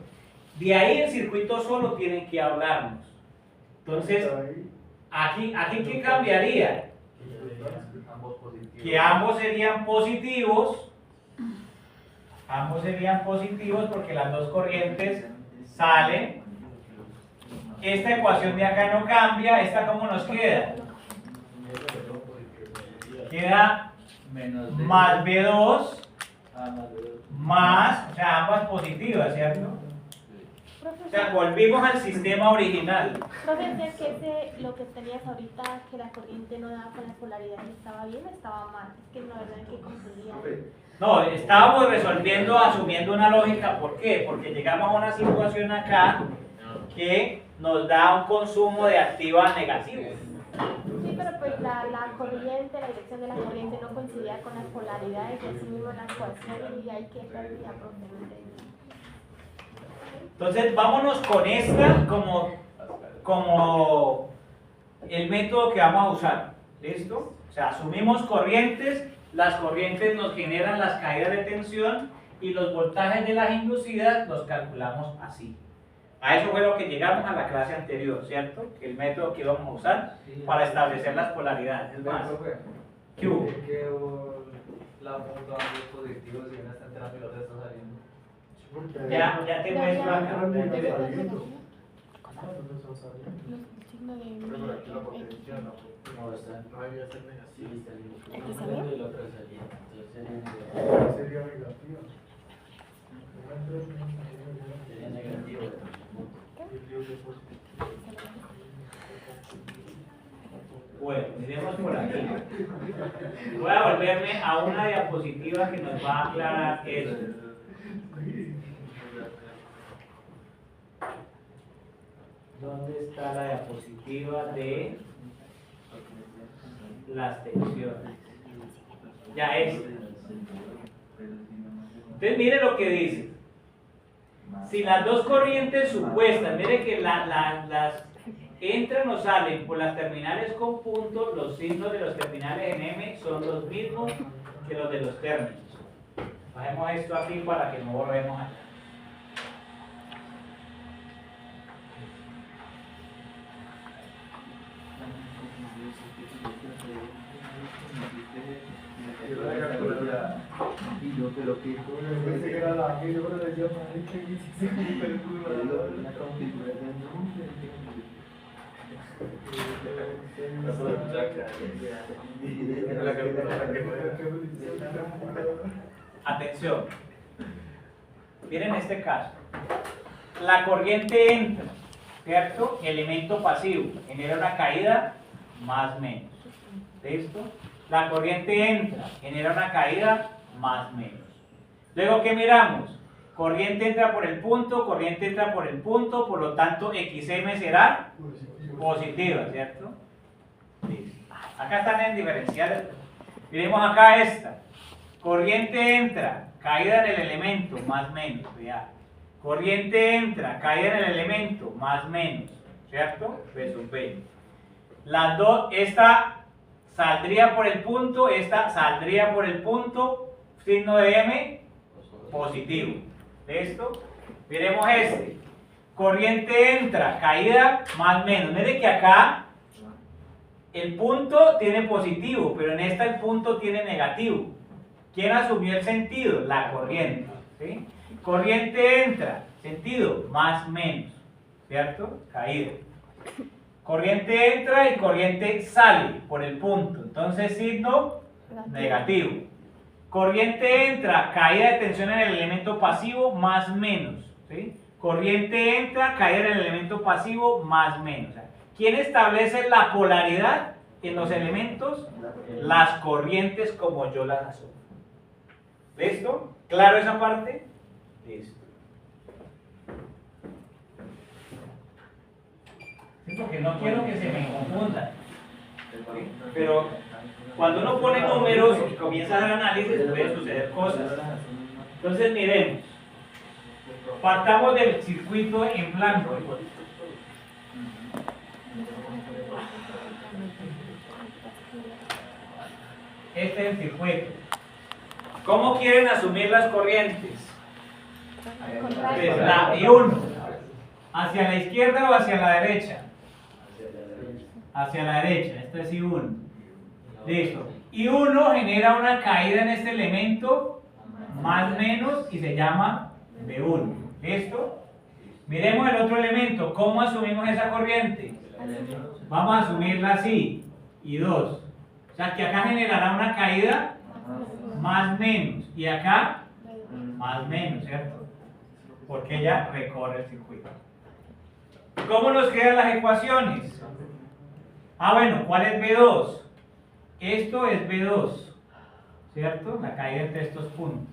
De ahí el circuito solo tiene que hablarnos. Entonces, aquí ¿qué cambiaría? Que ambos serían positivos. Ambos serían positivos porque las dos corrientes salen. Esta ecuación de acá no cambia. ¿Esta cómo nos queda? queda Menos B. más B2 Más B2. más, o sea, ambas positivas, ¿cierto? O sea, volvimos al sistema original. Profesor, que lo que tenías ahorita, que la corriente no daba con las polaridades, ¿estaba bien o estaba mal? Es que la verdad es que confundía. No, estábamos resolviendo, asumiendo una lógica. ¿Por qué? Porque llegamos a una situación acá que nos da un consumo de activa negativo. Sí, pero pues la corriente, la dirección de la corriente no coincidía con las polaridades, y así mismo la ecuación, y hay que pérdida propiamente. Entonces, vámonos con esta como el método que vamos a usar. ¿Listo? O sea, asumimos corrientes, las corrientes nos generan las caídas de tensión y los voltajes de las inducidas los calculamos así. A eso fue lo que llegamos a la clase anterior, ¿cierto? El método que íbamos a usar para establecer las polaridades. Es más, ¿qué hubo? Que la foto a los positivos y una está entrando y la otra está saliendo. Ya te muestro acá. Los Ya te- signos de Pero aquí la potencia no. No, está No debía ser negativa. sí, saliendo. ¿Aquí salió? Y la otra saliendo. Entonces sería Sería negativa. sería negativo. Bueno, miremos por aquí. Voy a volverme a una diapositiva que nos va a aclarar eso. ¿Dónde está la diapositiva de las tensiones? Ya es. Entonces mire lo que dice. Si las dos corrientes supuestas, mire que las entran o salen por las terminales con puntos, los signos de los terminales en M son los mismos que los de los términos. Bajemos esto aquí para que no borremos allá. Y yo, pero que Pensé que era la que yo le decía, madre, que hice una película. una configuración Atención. Miren este caso. La corriente entra, ¿cierto? Elemento pasivo, genera una caída más menos. ¿Listo? La corriente entra, genera una caída más menos. Luego, ¿qué miramos? Corriente entra por el punto, corriente entra por el punto, por lo tanto, XM será positiva, ¿cierto? Listo. Acá están en diferenciales. Miremos acá esta. Corriente entra, caída en el elemento, más menos, ya. Corriente entra, caída en el elemento, más menos, ¿cierto? Resolvemos. Las dos, esta saldría por el punto, esta saldría por el punto, signo de M, positivo. ¿Listo? Miremos este. Corriente entra, caída, más menos. Mire que acá el punto tiene positivo, pero en esta el punto tiene negativo. ¿Quién asumió el sentido? La corriente. ¿Sí? Corriente entra, sentido, más menos. ¿Cierto? Caída. Corriente entra y corriente sale por el punto. Entonces signo negativo. Corriente entra, caída de tensión en el elemento pasivo, más menos. ¿Sí? Corriente entra, caída en el elemento pasivo, más menos. ¿Quién establece la polaridad en los elementos? Las corrientes como yo las asumo. ¿Listo? ¿Claro esa parte? Listo. Sí, porque no quiero que se me confundan. ¿Sí? Pero cuando uno pone números y comienza a hacer análisis, pueden suceder cosas. Entonces, miremos. Partamos del circuito en blanco. Este es el circuito. ¿Cómo quieren asumir las corrientes? Pues la I1. ¿Hacia la izquierda o hacia la derecha? Hacia la derecha. Este es I1. Listo. I1 genera una caída en este elemento, más menos, y se llama B1. ¿Listo? Miremos el otro elemento. ¿Cómo asumimos esa corriente? Vamos a asumirla así. I2. sea que acá generará una caída más menos y acá más menos, ¿cierto? Porque ella recorre el circuito. ¿Cómo nos quedan las ecuaciones? Ah, bueno, ¿cuál es B2? Esto es B2, ¿cierto? La caída entre estos puntos.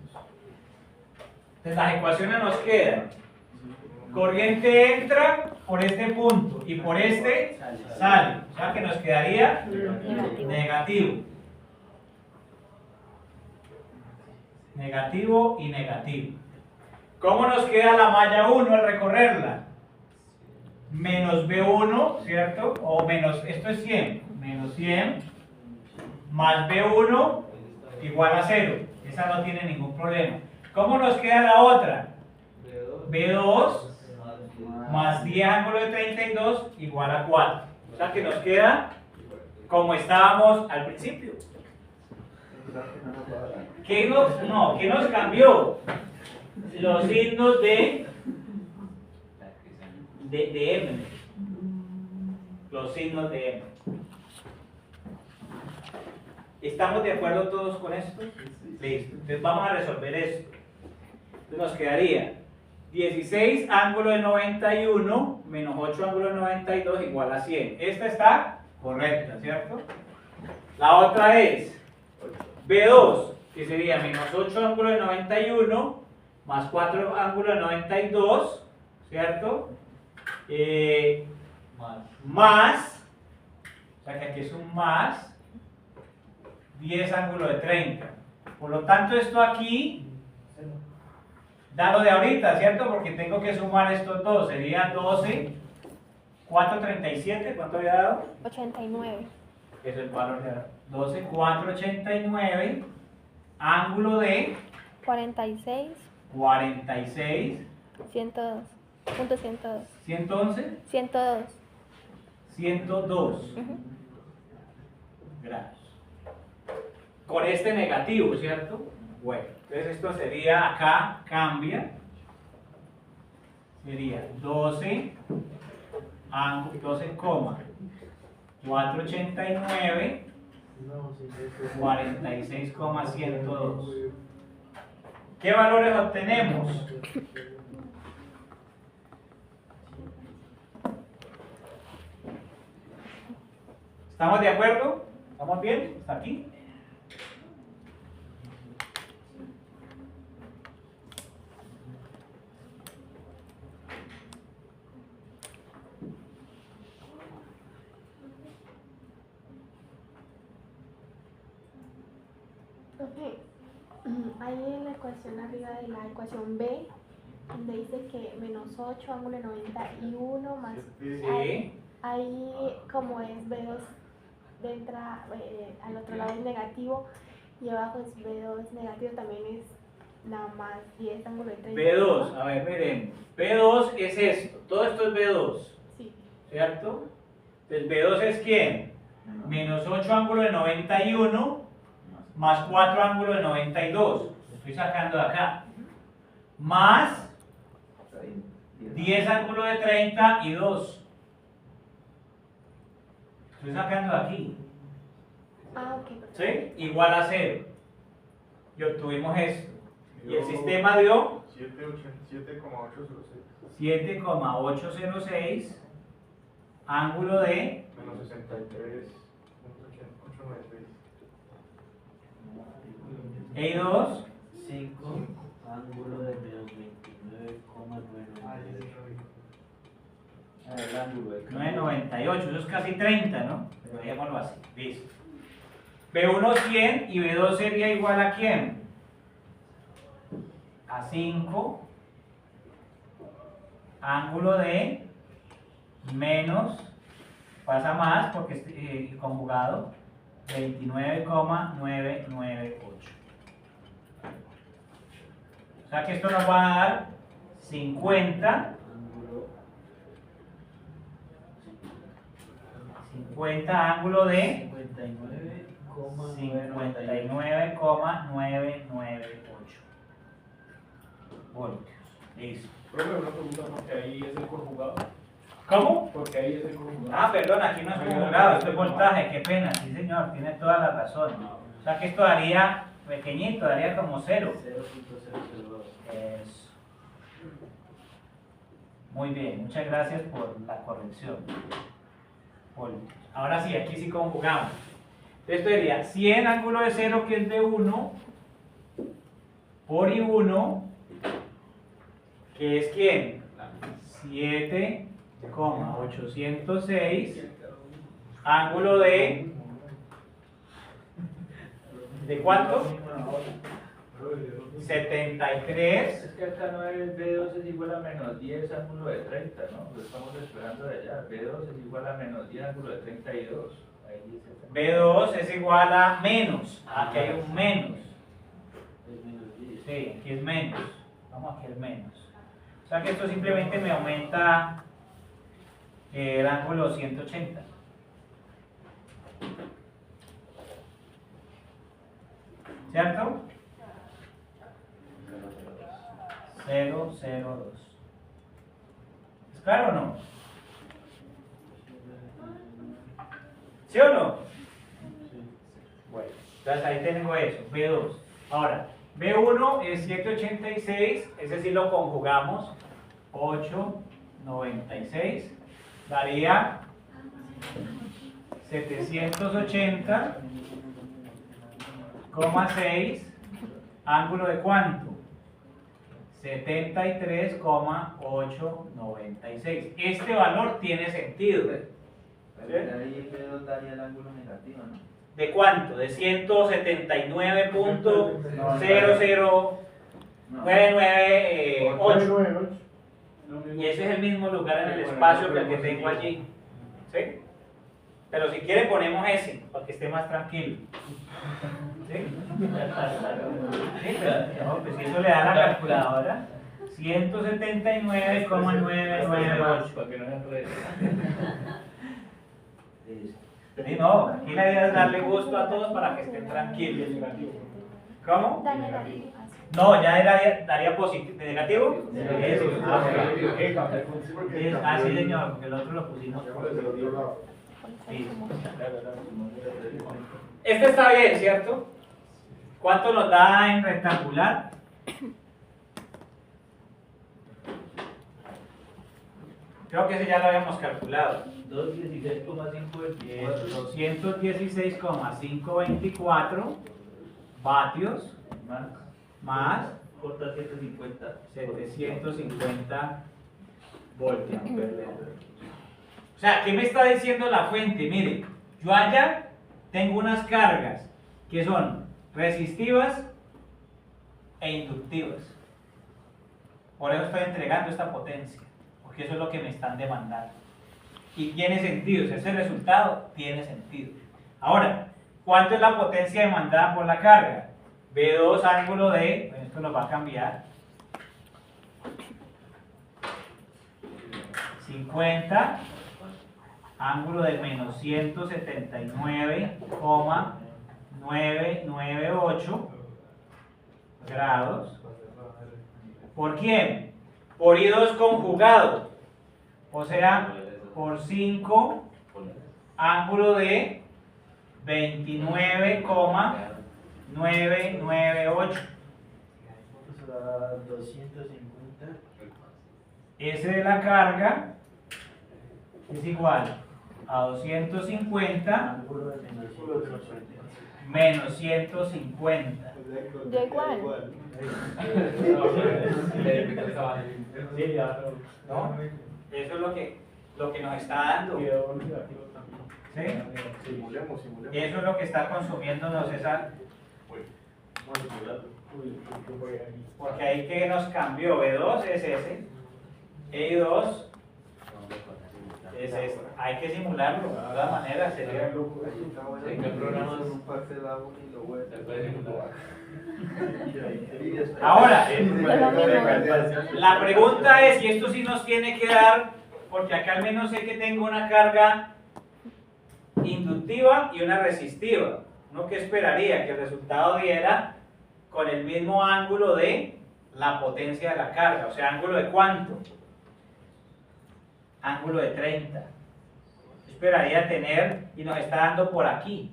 Entonces las ecuaciones nos quedan. Corriente entra por este punto y por este sale. O sea que nos quedaría negativo. Negativo y negativo. ¿Cómo nos queda la malla 1 al recorrerla? Menos B1, ¿cierto? O menos, esto es 100, menos 100, más B1 igual a 0. Esa no tiene ningún problema. ¿Cómo nos queda la otra? B2 más 10 ángulo de 32 igual a 4. O sea que nos queda como estábamos al principio. ¿Qué nos cambió? Los signos de M. Los signos de M. ¿Estamos de acuerdo todos con esto? Listo. Entonces vamos a resolver esto. Entonces nos quedaría 16 ángulo de 91 menos 8 ángulo de 92 igual a 100. Esta está correcta, ¿cierto? La otra es B2, que sería menos 8 ángulo de 91 más 4 ángulo de 92, ¿cierto? Más, o sea que aquí es un más, 10 ángulo de 30. Por lo tanto, esto aquí da lo de ahorita, ¿cierto? Porque tengo que sumar estos dos. Sería 12, 437, ¿cuánto había dado? 89. Eso es el valor de 12, 489, ángulo de 46. 46, 102. Punto 102. 111, 102. 102 Ujú. grados. Con este negativo, ¿cierto? Bueno, entonces esto sería acá, cambia. Sería 12, 489, 46,102. ¿Qué valores obtenemos? ¿Estamos de acuerdo? ¿Estamos bien? ¿Hasta aquí? Ok. Ahí en la ecuación arriba de la ecuación B, donde dice que menos 8 ángulo de 91 más... Sí. Ahí como es B2 de entra, al otro lado es negativo y abajo es B2 negativo, también es la más 10 ángulo de 30. B2, a ver, miren. B2 es esto. Todo esto es B2. Sí. ¿Cierto? Entonces B2 es ¿quién? Menos 8 ángulo de 91 más 4 ángulo de 92. Lo estoy sacando de acá. Más 10 ángulo de 30 y 2. Estoy sacando de aquí. Ah, ok. ¿Sí? Igual a 0. Y obtuvimos esto. Y el sistema dio 7,806. 7,806 ángulo de Menos 63,896. E2 5 ángulo de menos 29,999. El ángulo de 998, eso es casi 30, ¿no? Pero dejémoslo así, listo. B1 100 y B2 sería igual a ¿quién? A 5 ángulo de menos, pasa más porque es conjugado, 29,998. O sea que esto nos va a dar 50 ángulo de 59,998 voltios. Listo. Profe, una pregunta, porque ahí es el conjugado. ¿Cómo? Porque ahí es el conjugado. Ah, perdón, aquí no es conjugado, esto es voltaje, qué pena, sí señor, tiene toda la razón. O sea que esto daría pequeñito, daría como 0. 0.002. Eso. Muy bien, muchas gracias por la corrección. Ahora sí, aquí sí conjugamos. Esto sería 100 ángulo de 0 que es de 1 por I1, que es ¿quién? 7,806 ángulo ¿de cuánto? 73. Es que acá no es B2 es igual a menos 10 ángulo de 30, ¿no? Lo estamos esperando de allá. B2 es igual a menos 10 ángulo de 32. Ahí dice. B2 es igual a menos. Aquí hay un menos. Es menos 10. Sí, aquí es menos. Vamos, aquí es menos. O sea que esto simplemente me aumenta el ángulo 180. ¿Cierto? 002. ¿Es claro o no? ¿Sí o no? Bueno, entonces ahí tengo eso, B2. Ahora, B1 es 786, ese sí lo conjugamos, 896, daría 780,6, ángulo de cuánto? 73,896. Este valor tiene sentido. Ahí B2 daría el ángulo negativo, ¿no? ¿De cuánto? De 179.00998. Y ese es el mismo lugar en el espacio que el que tengo allí. ¿Sí? Pero si quiere ponemos ese, para que esté más tranquilo. ¿Sí? Sí, pero no, pues si eso le da la calculadora. 179,998. Para que no se enrede. Sí, no, aquí la idea es darle gusto a todos para que estén tranquilos. ¿Cómo? Da negativo. No, ya daría positivo. ¿Negativo? Eso. Ah, sí, señor, porque el otro lo pusimos positivo. Sí. Este está bien, ¿cierto? ¿Cuánto nos da en rectangular? Creo que ese ya lo habíamos calculado. 216,524 vatios más Corta 150. 750 voltios. O sea, ¿qué me está diciendo la fuente? Mire, yo allá tengo unas cargas que son resistivas e inductivas. Por eso estoy entregando esta potencia, porque eso es lo que me están demandando. Y tiene sentido, si ese resultado tiene sentido. Ahora, ¿cuánto es la potencia demandada por la carga? B2 ángulo de, bueno, esto lo va a cambiar, 50 ángulo de menos 179,998 grados. ¿Por quién? Por I2 conjugado, o sea, por 5 ángulo de 29,998. Será 250. Ese de la carga es igual a 250 Ángulo de menos 150. menos 150. Ya igual. ¿No? Eso es lo que nos está dando. ¿Sí? Simulemos. Eso es lo que está consumiéndonos esa. Porque ahí que nos cambió, B2 es ese, E2 es este. Hay que simularlo, de todas maneras, sería loco. ¿En qué programa es un parcelado y lo voy a Ahora, Es lo mismo. la pregunta es, y esto sí nos tiene que dar, porque acá al menos sé que tengo una carga inductiva y una resistiva. ¿Uno qué esperaría? Que el resultado diera con el mismo ángulo de la potencia de la carga, o sea, ángulo de cuánto. ángulo de 30. Esperaría tener, y nos está dando por aquí.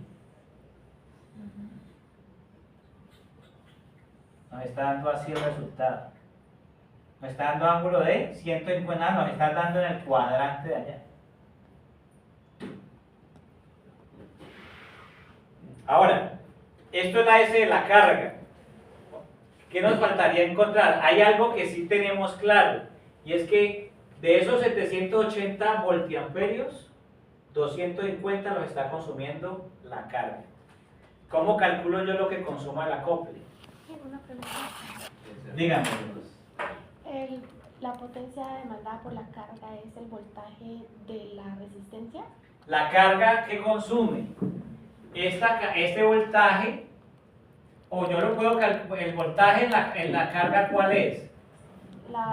Nos está dando así el resultado. Nos está dando ángulo de 150, nos está dando en el cuadrante de allá. Ahora, esto es la S de la carga. ¿Qué nos faltaría encontrar? Hay algo que sí tenemos claro, y es que de esos 780 voltiamperios, 250 los está consumiendo la carga. ¿Cómo calculo yo lo que consuma el acople? Una pregunta. Dígame. ¿La potencia demandada por la carga es el voltaje de la resistencia? La carga que consume este voltaje, o yo lo puedo calcular, el voltaje en la carga, ¿cuál es?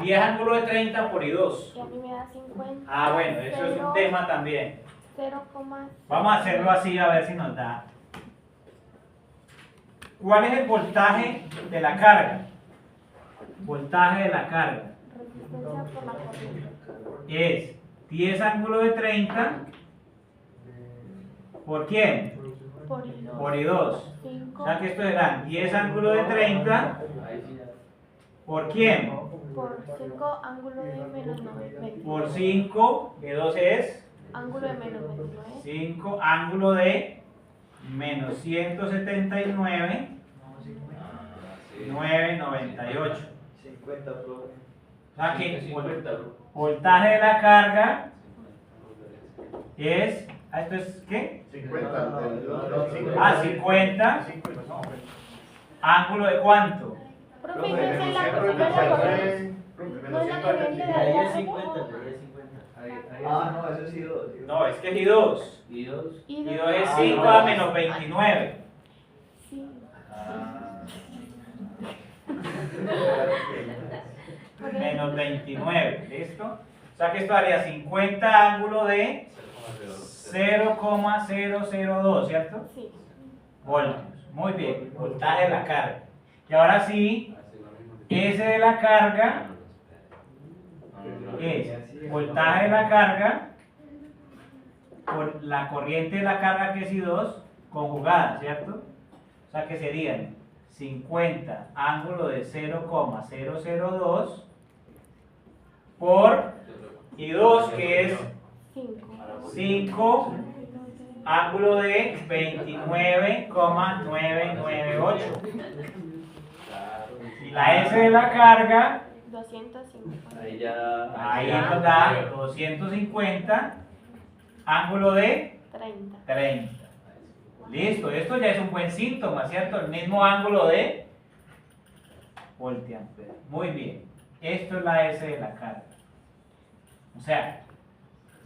10 ángulo de 30 por I2. Y a mí me da 50. Ah, bueno, eso es un tema también. 0, Vamos a hacerlo así a ver si nos da. ¿Cuál es el voltaje de la carga? Voltaje de la carga resistencia por la corriente. es 10 ángulo de 30 ¿por quién? Por I2. Por I2. 5 O sea que esto será 10 ángulo de 30 ¿por quién? por 5 ángulo de menos 29. Por 5, I2 es Ángulo de menos 29. 5 ángulo de menos 179, 998. 50 pro. O sea que 50. voltaje de la carga es, ¿esto es qué? 50. 50. ¿Ángulo de cuánto? Profe, no es en la corriente. No es la corriente de Ahí es allá. 50, ahí es 50. No, eso es I2. No, es que es I2. y 2. I2 es 5 a menos 29. Sí. Menos 29, ¿listo? O sea que esto haría 50 ángulo de 0,002, ¿cierto? Sí. Voltios. Muy bien, voltaje de la carga. Y ahora sí, S de la carga es voltaje de la carga por la corriente de la carga que es I2 conjugada, ¿cierto? O sea que serían 50 ángulo de 0,002 por I2 que es 5. 5 ángulo de 29,998. Y la S de la carga, 250. Ahí ya. ahí nos da 250 ángulo de 30. 30. Listo, esto ya es un buen síntoma, ¿cierto? El mismo ángulo de voltiampere. Muy bien. Esto es la S de la carga. O sea,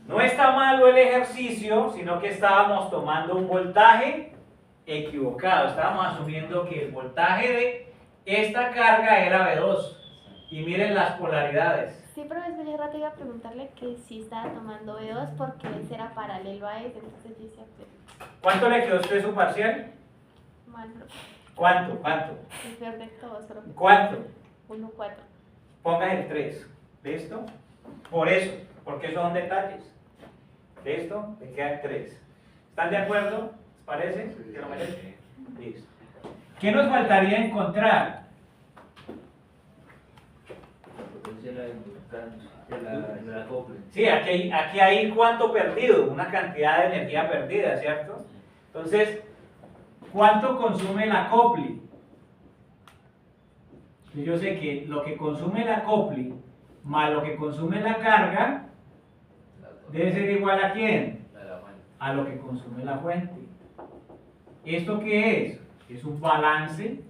no está malo el ejercicio, sino que estábamos tomando un voltaje equivocado. Estábamos asumiendo que el voltaje de esta carga era V2. Y miren las polaridades. Sí, pero desde hace rato iba a preguntarle que si estaba tomando B2 porque ese era paralelo a ese, entonces yo decía, ¿Cuánto le quedó a usted su parcial? mal, profe. ¿Cuánto? ¿Cuánto? El peor de todos, profe. ¿Cuánto? 1, 4. Pongas el 3. ¿Listo? Por eso, porque esos son detalles. ¿Listo? Le queda el 3. ¿Están de acuerdo? ¿Les parece? ¿Que lo merece? Listo. ¿Qué nos faltaría encontrar? El acople. Sí, aquí hay cuánto perdido, una cantidad de energía perdida, ¿cierto? Entonces, ¿cuánto consume el acople? Yo sé que lo que consume el acople más lo que consume la carga debe ser igual ¿a quién? A lo que consume la fuente. ¿Esto qué es? Es un balance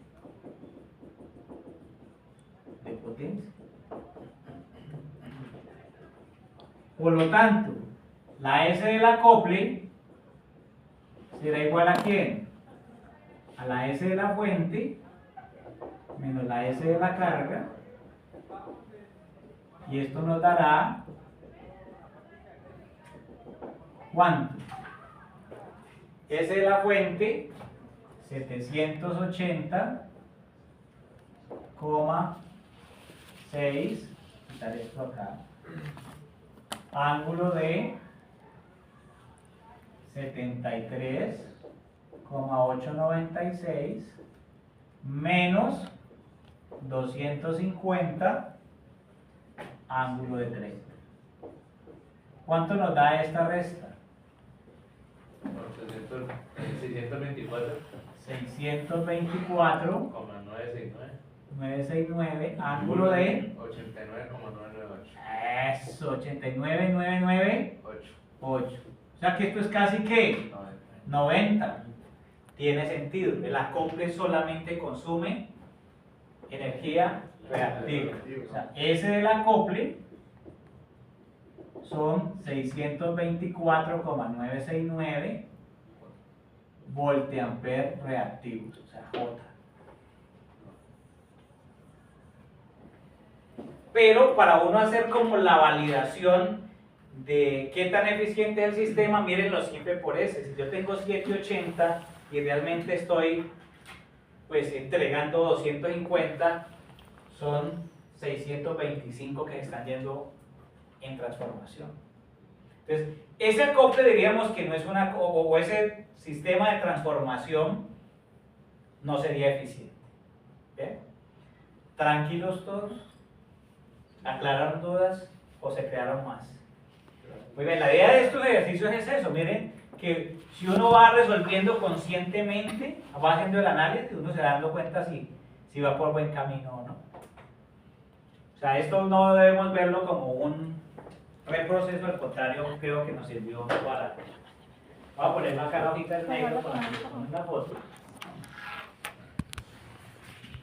de potencia. Por lo tanto, la S del acople será igual ¿a quién? A la S de la fuente menos la S de la carga, y esto nos dará ¿cuánto? S de la fuente 780,6, quitar esto acá, ángulo de 73,896 menos 250 ángulo de 30. ¿Cuánto nos da esta resta? 624. 624,969 969. ángulo de 89,998. eso, 89,998. O sea que esto es casi que 90. Tiene sentido. El acople solamente consume energía reactiva. O sea, ese del acople son 624,969 voltiamperes reactivos, o sea, J. Pero para uno hacer como la validación de qué tan eficiente es el sistema, mírenlo siempre por ese. Si yo tengo 780 y realmente estoy pues entregando 250, son 625 que se están yendo en transformación. Entonces, ese acople diríamos que no es una, o ese sistema de transformación no sería eficiente. ¿Bien? ¿Tranquilos todos? ¿Aclararon dudas o se crearon más? Muy bien, la idea de estos ejercicios es eso, miren, que si uno va resolviendo conscientemente, va haciendo el análisis, uno se va dando cuenta si va por buen camino o no. O sea, esto no debemos verlo como un reproceso, al contrario, creo que nos sirvió para... Voy a poner acá la hojita en negro con una foto.